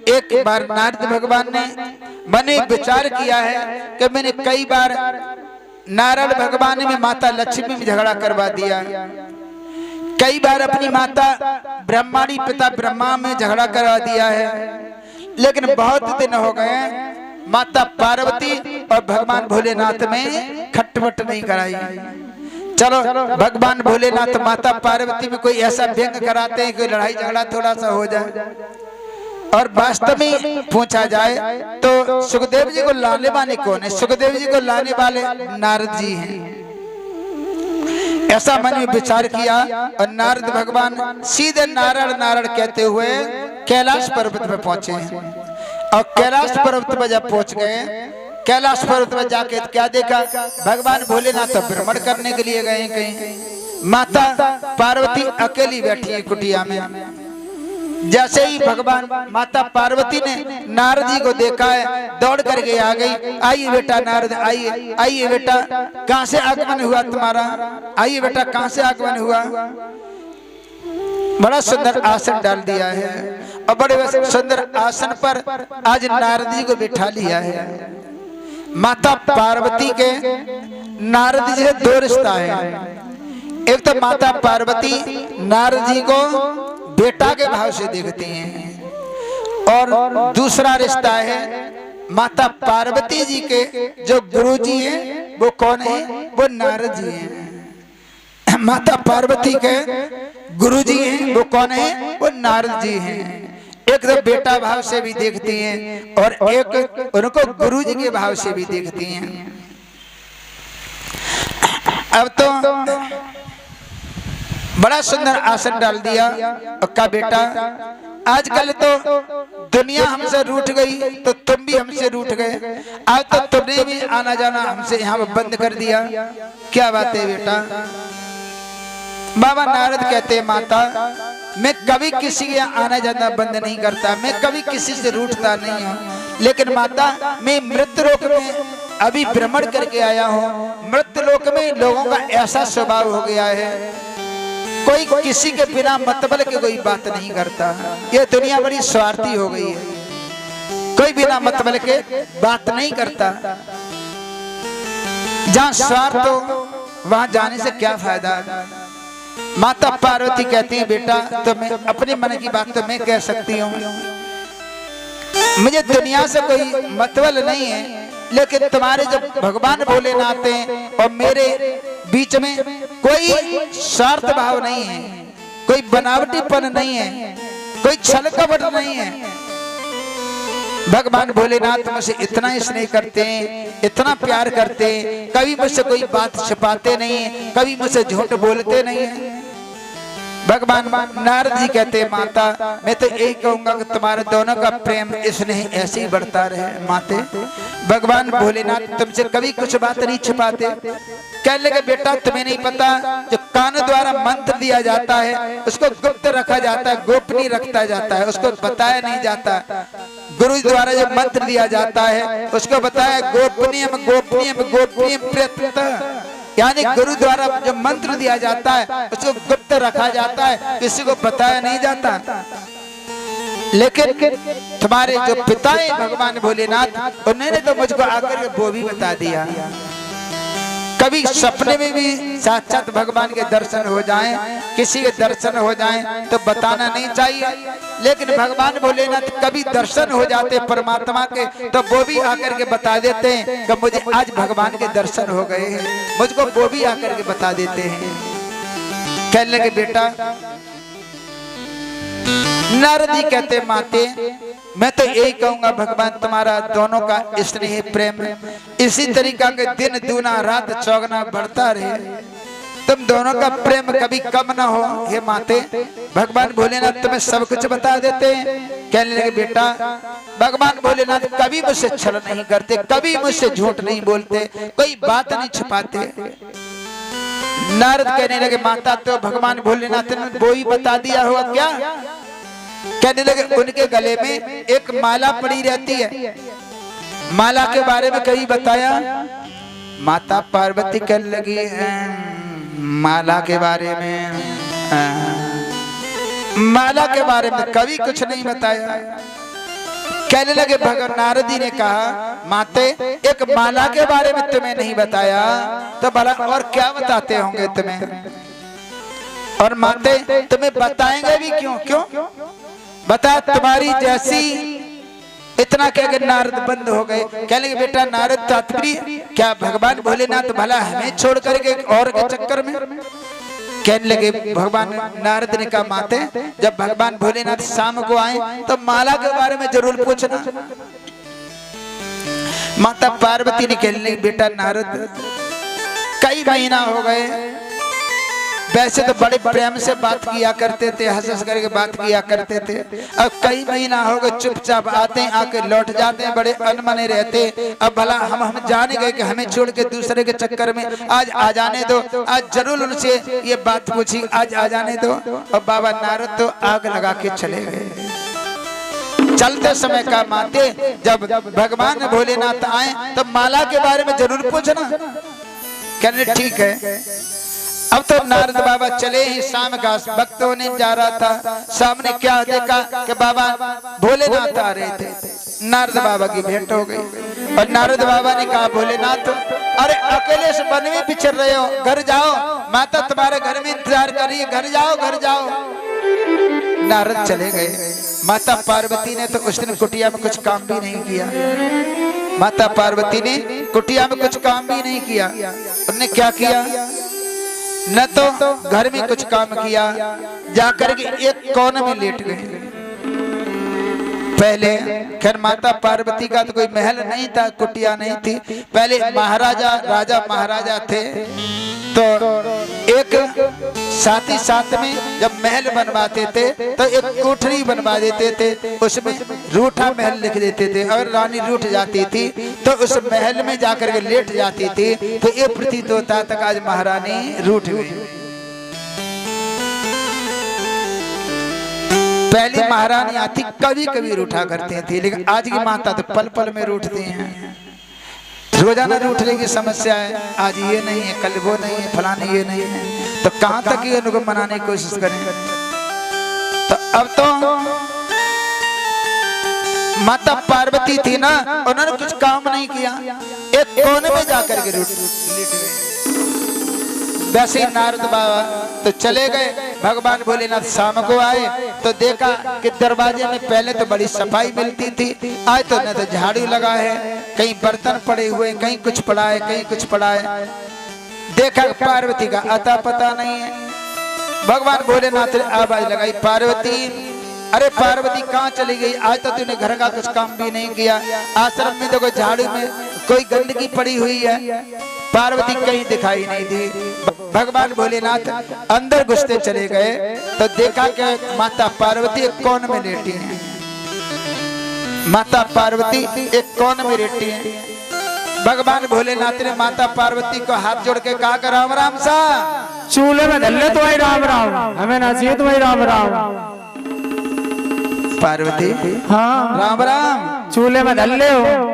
एक बार नारद भगवान ने मन में विचार किया है कि मैंने कई बार नारद भगवान में माता लक्ष्मी में झगड़ा करवा दिया, कई बार अपनी माता ब्रह्माणी पिता ब्रह्मा में झगड़ा करवा दिया है, लेकिन बहुत दिन हो गए माता पार्वती और भगवान भोलेनाथ में खटपट नहीं कराई। चलो भगवान भोलेनाथ माता पार्वती में कोई ऐसा व्यंग कराते हैं, कोई लड़ाई झगड़ा थोड़ा सा हो जाए। और वास्तव में पूछा जाए तो सुखदेव जी को लाने वाले कौन है? सुखदेव जी को लाने वाले नारद जी हैं। ऐसा मन में विचार किया और नारद भगवान सीधे नारायण नारायण कहते हुए कैलाश पर्वत पे पहुंचे हैं। और कैलाश पर्वत पर जब पहुंच गए, कैलाश पर्वत पर जाके क्या देखा? भगवान भोलेनाथ भ्रमण करने के लिए गए कहीं, माता पार्वती अकेली बैठी है कुटिया में। जैसे ही भगवान माता पार्वती ने नारद जी को देखा है, दौड़ करके आ गई। आइए बेटा नारद, आइए आइए बेटा, कहाँ से आगमन हुआ तुम्हारा? आइए बेटा, कहाँ से आगमन हुआ? बड़ा सुंदर आसन डाल दिया है और बड़े सुंदर आसन पर आज नारद जी को बिठा लिया है। माता पार्वती के नारद जी से दो रिश्ता है। एक तो माता पार्वती नारद जी को बेटा के भाव से देखती हैं, और दूसरा रिश्ता है माता पार्वती जी के जो गुरु जी हैं वो कौन है? वो नारद जी हैं। माता पार्वती के गुरु जी हैं वो कौन है? वो नारद जी हैं। एक तो बेटा भाव से भी देखती हैं और एक उनको गुरु जी के भाव से भी देखती हैं। अब तो बड़ा सुंदर आसन डाल दिया और कहा बेटा आजकल तो दुनिया हमसे रूठ गई तो तुम भी हमसे रूठ गए, आज तो तुमने भी आना जाना हमसे यहाँ बंद कर दिया, क्या बात है बेटा? बाबा नारद कहते हैं माता मैं कभी किसी के यहाँ आना जाना बंद नहीं करता, मैं कभी किसी से रूठता नहीं हूँ, लेकिन माता मैं मृत्युलोक में अभी भ्रमण करके आया हूँ। मृत्युलोक में लोगों का ऐसा स्वभाव हो गया है, कोई किसी के बिना मतलब के कोई बात नहीं करता। ये दुनिया बड़ी स्वार्थी हो गई है, कोई बिना मतलब के बात नहीं करता। जहाँ स्वार्थ हो वहां जाने से क्या फायदा? माता पार्वती कहती है बेटा तो मैं अपने मन की बात तो मैं कह सकती हूँ, मुझे दुनिया से कोई मतलब नहीं है, लेकिन तुम्हारे जब भगवान भोलेनाथ हैं और मेरे बीच में कोई स्वार्थ भाव नहीं है, कोई बनावटीपन नहीं है, कोई छल कपट नहीं है। भगवान भोलेनाथ मुझसे इतना स्नेह करते हैं, इतना प्यार करते हैं, कभी मुझसे कोई बात छिपाते नहीं है, कभी मुझसे झूठ बोलते नहीं है। भगवान नारद जी कहते हैं माता मैं तो यही कहूंगा कि तुम्हारे दोनों का प्रेम स्नेह ऐसे ही बढ़ता रहे। माते भगवान भोलेनाथ तुमसे कभी कुछ बात नहीं छिपाते। कहने लगे बेटा तुम्हें नहीं पता, जो कान द्वारा मंत्र दिया जाता है उसको गुप्त रखा जाता है, गोपनीय रखा जाता है, उसको बताया नहीं जाता। गुरु द्वारा जो मंत्र दिया जाता है उसको बताया गोपनीय गोपनीय गोपनीय प्रत्यय, यानी गुरु द्वारा जो मंत्र दिया जाता है उसको गुप्त रखा जाता है, किसी को बताया नहीं जाता। लेकिन तुम्हारे जो पिता है भगवान भोलेनाथ उन्होंने तो मुझको आकर के वो भी बता दिया। कभी सपने में भी साक्षात भगवान के दर्शन हो जाएं, किसी के दर्शन हो जाएं तो बताना नहीं चाहिए, लेकिन भगवान भोलेनाथ कभी दर्शन हो जाते परमात्मा के तो वो भी आकर के बता देते हैं कि मुझे आज भगवान के दर्शन हो गए हैं, मुझको वो भी आकर के बता देते हैं। कहने लगे बेटा नारद जी कहते माते मैं तो यही कहूंगा भगवान तुम्हारा दोनों का स्नेह प्रेम इसी तरीका के दिन दूना रात चौगुना बढ़ता रहे, तुम दोनों का प्रेम कभी कम ना हो। हे माते भगवान भोलेनाथ तुम्हें सब कुछ बता देते हैं। कहने लगे बेटा भगवान भोलेनाथ कभी मुझसे छल नहीं करते, कभी मुझसे झूठ नहीं बोलते, कोई बात नहीं छिपाते। नारद कहने लगे माता तो भगवान भोलेनाथ ने वो ही बता दिया होगा क्या? कहने लगे उनके गले में एक माला पड़ी रहती है, माला के बारे में कहीं बताया? माता पार्वती कहने लगी माला के बारे में, माला के बारे में कभी कुछ नहीं बताया। कहने लगे भगवान नारद जी ने कहा माते एक माला के बारे में तुम्हें नहीं बताया तो भला और क्या बताते होंगे तुम्हें, और माते तुम्हें बताएंगे भी क्यों क्यों बता तुम्हारी जैसी। इतना कह के नारद बंद हो गए। कहने लगे बेटा नारद तात्पर्य क्या भगवान भोलेनाथ भला हमें छोड़ करके और के चक्कर में। कहने लगे भगवान नारद ने कहा माते जब भगवान भोलेनाथ शाम को आए तो माला के बारे में जरूर पूछना। माता पार्वती ने कहने लगी बेटा नारद कई महीना हो गए, वैसे तो बड़े प्रेम से बात किया करते थे, हंस हंस करके बात किया करते थे, अब कई महीना हो गए चुपचाप आते हैं आके लौट जाते हैं, बड़े अनमने रहते। अब भला हम जाने गए कि हमें छोड़ के दूसरे के चक्कर में, आज आ जाने दो, आज जरूर उनसे ये बात पूछी, आज आ जाने दो। और बाबा नारद तो आग लगा के चले गए। चलते समय का माते जब भगवान भोलेनाथ आए तो माला के बारे में जरूर पूछना। कहने ठीक है। अब तो नारद बाबा चले ही, शाम का वक्त होने जा रहा था। सामने क्या देखा कि बाबा भोलेनाथ आ रहे थे। नारद बाबा की भेंट हो गई और नारद बाबा ने कहा भोलेनाथ अरे अकेले से वन में बिछड़ रहे हो, घर जाओ, माता तुम्हारे घर में इंतजार कर रही है, घर जाओ घर जाओ। नारद चले गए। माता पार्वती ने तो उस दिन कुटिया में कुछ काम भी नहीं किया। माता पार्वती ने कुटिया में कुछ काम भी नहीं किया। उन्होंने क्या किया, न तो घर में कुछ काम किया, जाकर के एक कोने में लेट गए। पहले खैर माता पार्वती का तो कोई महल नहीं था, कुटिया नहीं थी। पहले महाराजा राजा महाराजा थे तो एक साथ ही साथ में जब महल बनवाते थे तो एक कोठरी बनवा देते थे, उसमें रूठा महल लिख देते थे। और रानी रूठ जाती थी तो उस महल में जाकर के लेट जाती थी, तो ये प्रतीत होता तक आज महारानी रूठ गई। पहले महारानी आती कभी कभी रूठा करते थे, लेकिन आज की माता तो पल पल में रूठती हैं। रोजाना रूठने की समस्या है, आज ये नहीं है, कल वो नहीं है, फलाने ये नहीं है, तो कहां तक ये उनको मनाने की कोशिश करें। तो अब तो माता पार्वती थी ना, उन्होंने कुछ काम नहीं किया, एक कोने में जाकर के लेट गए। वैसे ही नारद बाबा तो चले गए। भगवान भोलेनाथ शाम को आए तो देखा कि दरवाजे में पहले तो बड़ी सफाई मिलती थी, आज तो न तो झाड़ू लगा है, कहीं बर्तन पड़े हुए, कहीं कुछ पड़ा है, कहीं कुछ पड़ा है। देखा पार्वती का अता पता नहीं है। भगवान भोलेनाथ ने आवाज लगाई पार्वती, अरे पार्वती कहाँ चली गई, आज तो तूने घर का कुछ काम भी नहीं किया, आश्रम में तो कोई झाड़ू में कोई गंदगी पड़ी हुई है। पार्वती कहीं दिखाई नहीं दी। भगवान भोलेनाथ अंदर घुसते चले गए तो देखा कि माता पार्वती एक कोन में लेटी है। माता पार्वती एक कोन में लेटी है। भगवान भोलेनाथ ने माता पार्वती को हाथ जोड़ के कहा राम राम सा चूल्हे में धल्ले तो भाई राम राम, हमें नसीहत भाई राम राम। पार्वती हाँ राम राम, चूल्हे में धल्ले हो।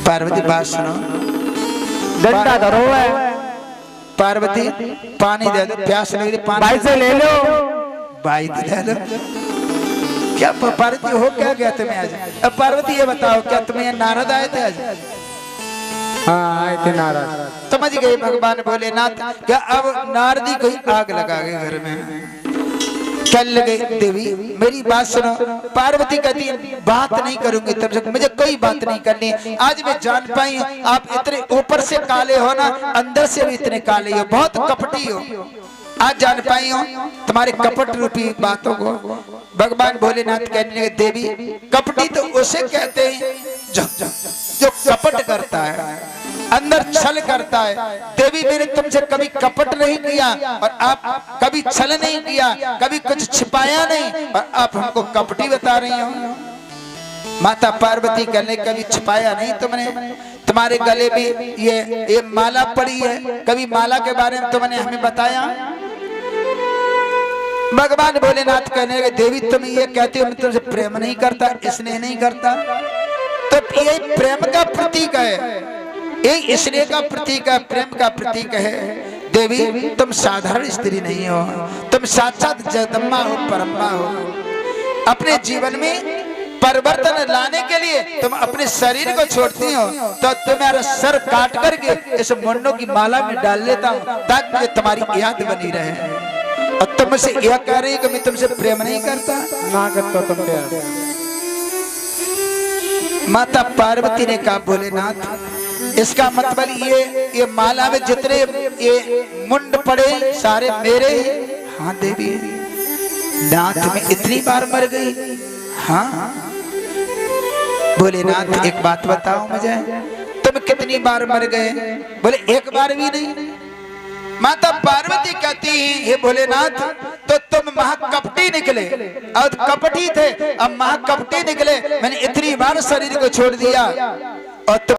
पार्वती बात सुनो, डंडा धरो है। पार्वती पानी दे दो, प्यास लग रही, पानी भाई से ले लो, भाई ले लो। क्या पार्वती हो क्या गया तुम्हें आज? अब पार्वती ये बताओ क्या तुम्हें नारद आए थे आज? हाँ आए थे नारद। समझ गए भगवान भोलेनाथ क्या अब नारदी कोई आग लगा गए घर में। चल लगे देवी मेरी बात सुनो। पार्वती कहती बात नहीं करूंगी तुमसे, मुझे कोई बात नहीं करनी। आज मैं जान पाई आप इतने ऊपर से काले हो ना, अंदर से भी इतने काले हो, बहुत कपटी हो। आज जान पाई हो तुम्हारे कपट रूपी बातों को। भगवान भोलेनाथ कहने लगे देवी कपटी तो उसे कहते हैं जो कपट करता है, अंदर छल करता है। देवी मैंने तुमसे कभी कपट नहीं किया और आप कभी छल नहीं किया, कभी कुछ छिपाया नहीं और आप हमको कपटी बता रही हो। माता पार्वती कहने कभी छिपाया नहीं तुमने, तुम्हारे गले में ये माला पड़ी है, कभी माला के बारे में तुमने हमें बताया? भगवान भोलेनाथ कहने लगे देवी तुम ये कहते हो मैं तुमसे प्रेम नहीं करता, स्नेह नहीं करता, तो ये प्रेम का प्रतीक है, ये स्नेह का प्रतीक है, प्रेम का प्रतीक है। देवी तुम साधारण स्त्री नहीं हो, तुम साक्षात जगदम्बा हो, परम्बा हो। अपने जीवन में परिवर्तन लाने के लिए तुम अपने शरीर को छोड़ती हो, तो तुम्हारा सर काट करके इस मुंडों की माला में डाल लेता हूँ ताकि मुझे तुम्हारी याद बनी रहे। और तुम मुझसे यह कह रही है कि मैं तुमसे प्रेम नहीं करता? ना करता तुम प्यार। माता पार्वती ने कहा भोलेनाथ, इसका मतलब ये माला में जितने ये मुंड पड़े सारे मेरे? हाँ देवी, नाथ में इतनी बार मर गई। हाँ भोलेनाथ एक बात बताओ मुझे, तुम कितनी बार मर गए? बोले एक बार भी नहीं। माता पार्वती कहती है हे भोलेनाथ, तो तुम महाकपटी निकले और कपटी थे, अब महाकपटी निकले। मैंने इतनी बार शरीर को छोड़ दिया और तुम